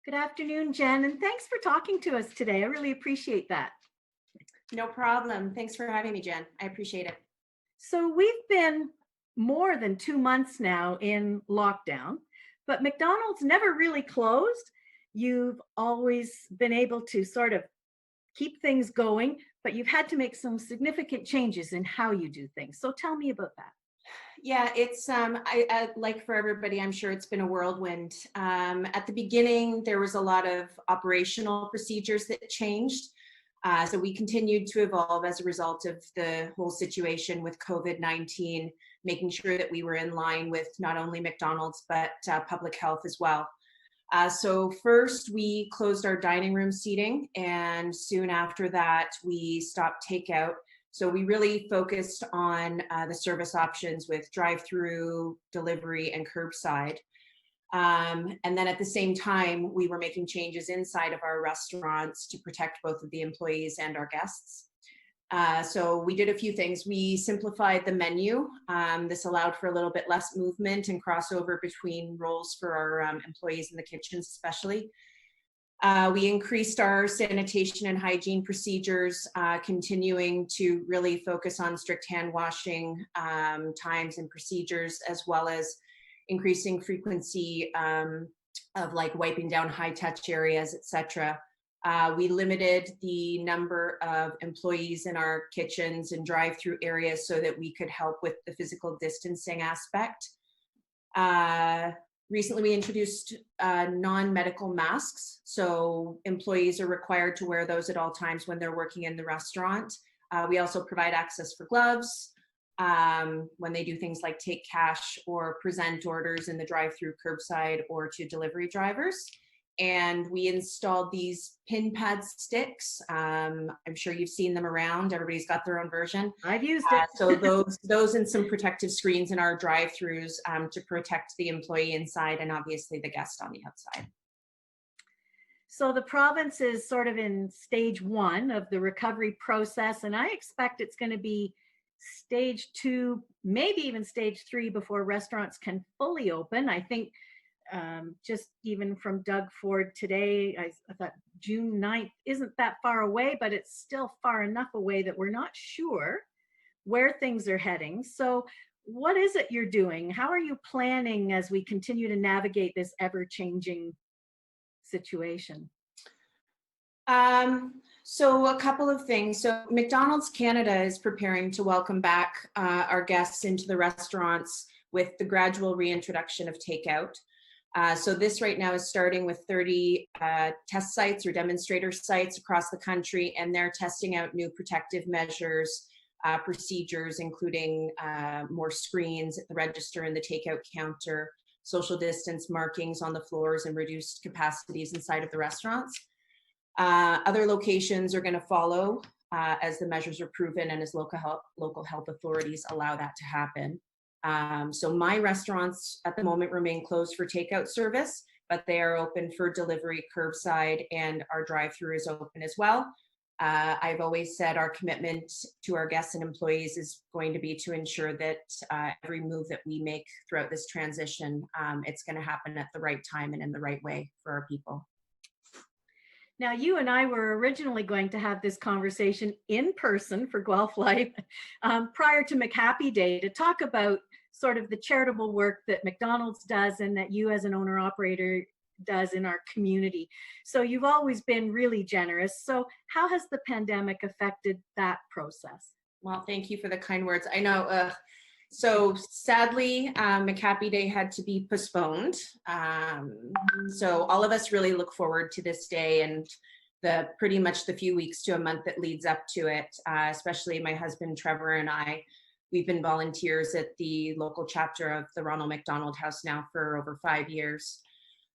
Good afternoon, Jen, and thanks for talking to us today. I really appreciate that. No problem. Thanks for having me, Jen. I appreciate it. So we've been more than 2 months now in lockdown, but McDonald's never really closed. You've always been able to sort of keep things going, but you've had to make some significant changes in how you do things. So tell me about that. Yeah, it's like for everybody, I'm sure it's been a whirlwind. At the beginning, there was a lot of operational procedures that changed. So we continued to evolve as a result of the whole situation with COVID-19, making sure that we were in line with not only McDonald's, but public health as well. So first we closed our dining room seating, and soon after that we stopped takeout. So we really focused on the service options with drive-through, delivery, and curbside. And then at the same time, we were making changes inside of our restaurants to protect both of the employees and our guests. So we did a few things. We simplified the menu. This allowed for a little bit less movement and crossover between roles for our employees in the kitchens especially. We increased our sanitation and hygiene procedures, continuing to really focus on strict hand washing times and procedures, as well as increasing frequency of like wiping down high touch areas, etc. We limited the number of employees in our kitchens and drive-through areas so that we could help with the physical distancing aspect. Recently, we introduced non-medical masks. So employees are required to wear those at all times when they're working in the restaurant. We also provide access for gloves when they do things like take cash or present orders in the drive-through, curbside, or to delivery drivers. And we installed these pin pad sticks. I'm sure you've seen them around. Everybody's got their own version. I've used it. So those and some protective screens in our drive-throughs to protect the employee inside and obviously the guest on the outside. So the province is sort of in stage one of the recovery process, and I expect it's going to be stage two, maybe even stage three before restaurants can fully open. I think just even from Doug Ford today, I thought June 9th isn't that far away, but it's still far enough away that we're not sure where things are heading. So what is it you're doing? How are you planning as we continue to navigate this ever-changing situation? So a couple of things. So McDonald's Canada is preparing to welcome back our guests into the restaurants with the gradual reintroduction of takeout. So this right now is starting with 30 test sites or demonstrator sites across the country, and they're testing out new protective measures, procedures, including more screens at the register and the takeout counter, social distance markings on the floors, and reduced capacities inside of the restaurants. Other locations are going to follow as the measures are proven and as local health authorities allow that to happen. So my restaurants at the moment remain closed for takeout service, but they are open for delivery, curbside, and our drive-through is open as well. I've always said our commitment to our guests and employees is going to be to ensure that every move that we make throughout this transition, it's going to happen at the right time and in the right way for our people. Now, you and I were originally going to have this conversation in person for Guelph Life prior to McHappy Day to talk about sort of the charitable work that McDonald's does and that you as an owner-operator does in our community. So you've always been really generous. So how has the pandemic affected that process? Well, thank you for the kind words. I know, so sadly, McHappy Day had to be postponed. So all of us really look forward to this day and pretty much the few weeks to a month that leads up to it, especially my husband, Trevor, and I. We've been volunteers at the local chapter of the Ronald McDonald House now for over 5 years.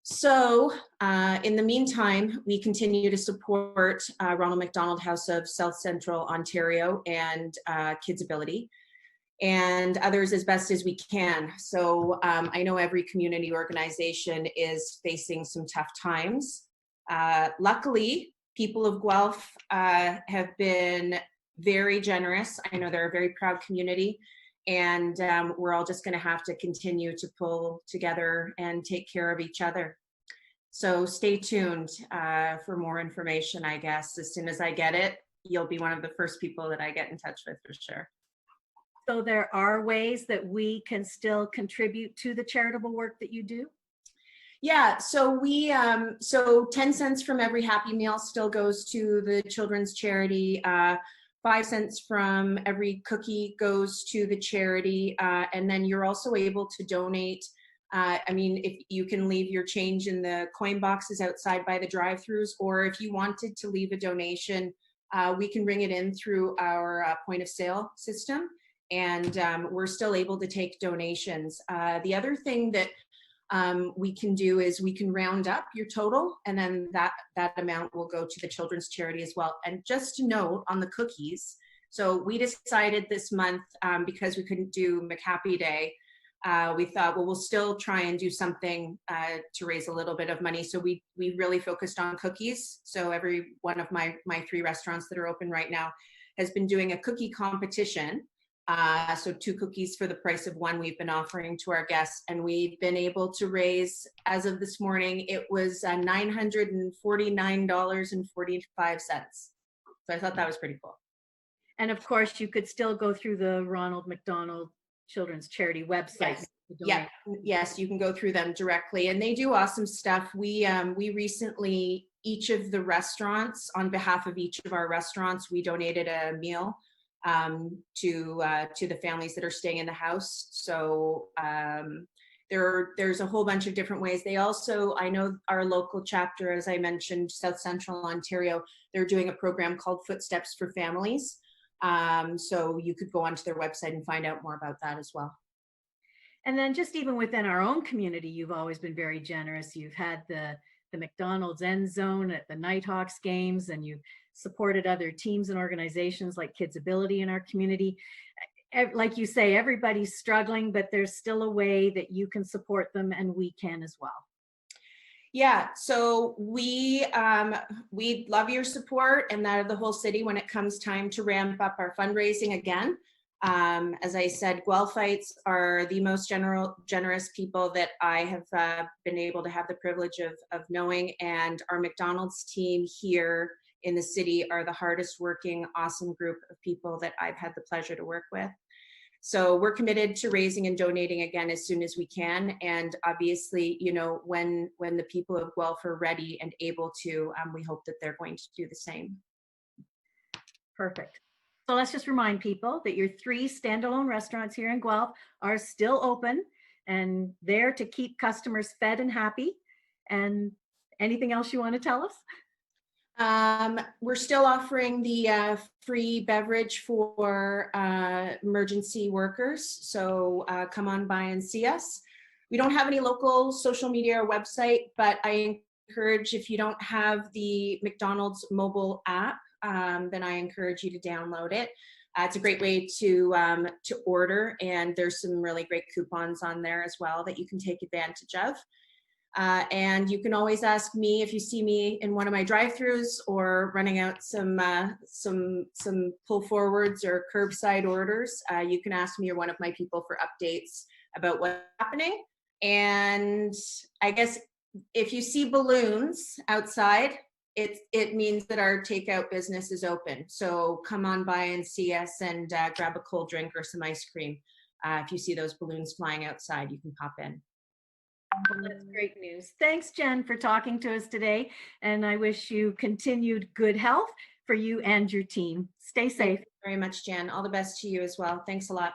So in the meantime, we continue to support Ronald McDonald House of South Central Ontario and Kids Ability, and others as best as we can. So I know every community organization is facing some tough times. Luckily, people of Guelph have been very generous. I know they're a very proud community, and we're all just going to have to continue to pull together and take care of each other. So stay tuned for more information, I guess. As soon as I get it, you'll be one of the first people that I get in touch with, for sure. So there are ways that we can still contribute to the charitable work that you do? Yeah, so so 10 cents from every Happy Meal still goes to the children's charity. 5 cents from every cookie goes to the charity. And then you're also able to donate. I mean, if you can leave your change in the coin boxes outside by the drive-throughs, or if you wanted to leave a donation, we can bring it in through our point of sale system. And we're still able to take donations. The other thing that we can do is we can round up your total, and then that amount will go to the children's charity as well. And just to note on the cookies, so we decided this month, because we couldn't do McHappy Day, we thought, well, we'll still try and do something to raise a little bit of money. So we really focused on cookies. So every one of my 3 restaurants that are open right now has been doing a cookie competition. So 2 cookies for the price of 1 we've been offering to our guests, and we've been able to raise, as of this morning, it was $949.45. So I thought that was pretty cool. And of course, you could still go through the Ronald McDonald Children's Charity website. Yes. Yes, you can go through them directly, and they do awesome stuff. We recently, each of the restaurants, on behalf of each of our restaurants, we donated a meal to the families that are staying in the house. So there's a whole bunch of different ways. They also, I know our local chapter, as I mentioned, South Central Ontario, they're doing a program called Footsteps for Families. So you could go onto their website and find out more about that as well. And then just even within our own community, you've always been very generous. You've had the McDonald's end zone at the Nighthawks games, and you've supported other teams and organizations like Kids Ability in our community. Like you say, everybody's struggling, but there's still a way that you can support them, and we can as well. Yeah, so we love your support and that of the whole city when it comes time to ramp up our fundraising again. As I said, Guelphites are the most generous people that I have been able to have the privilege of knowing, and our McDonald's team here in the city are the hardest working, awesome group of people that I've had the pleasure to work with. So we're committed to raising and donating again as soon as we can. And obviously, you know, when the people of Guelph are ready and able to, we hope that they're going to do the same. Perfect. So let's just remind people that your 3 standalone restaurants here in Guelph are still open and there to keep customers fed and happy. And anything else you want to tell us? We're still offering the free beverage for emergency workers. So come on by and see us. We don't have any local social media or website, but I encourage, if you don't have the McDonald's mobile app, then I encourage you to download it. It's a great way to order, and there's some really great coupons on there as well that you can take advantage of. And you can always ask me if you see me in one of my drive-throughs or running out some pull forwards or curbside orders. You can ask me or one of my people for updates about what's happening. And I guess if you see balloons outside, it means that our takeout business is open. So come on by and see us and grab a cold drink or some ice cream. If you see those balloons flying outside, you can pop in. Well, that's great news. Thanks, Jen, for talking to us today. And I wish you continued good health for you and your team. Stay safe. Thank you very much, Jen. All the best to you as well. Thanks a lot.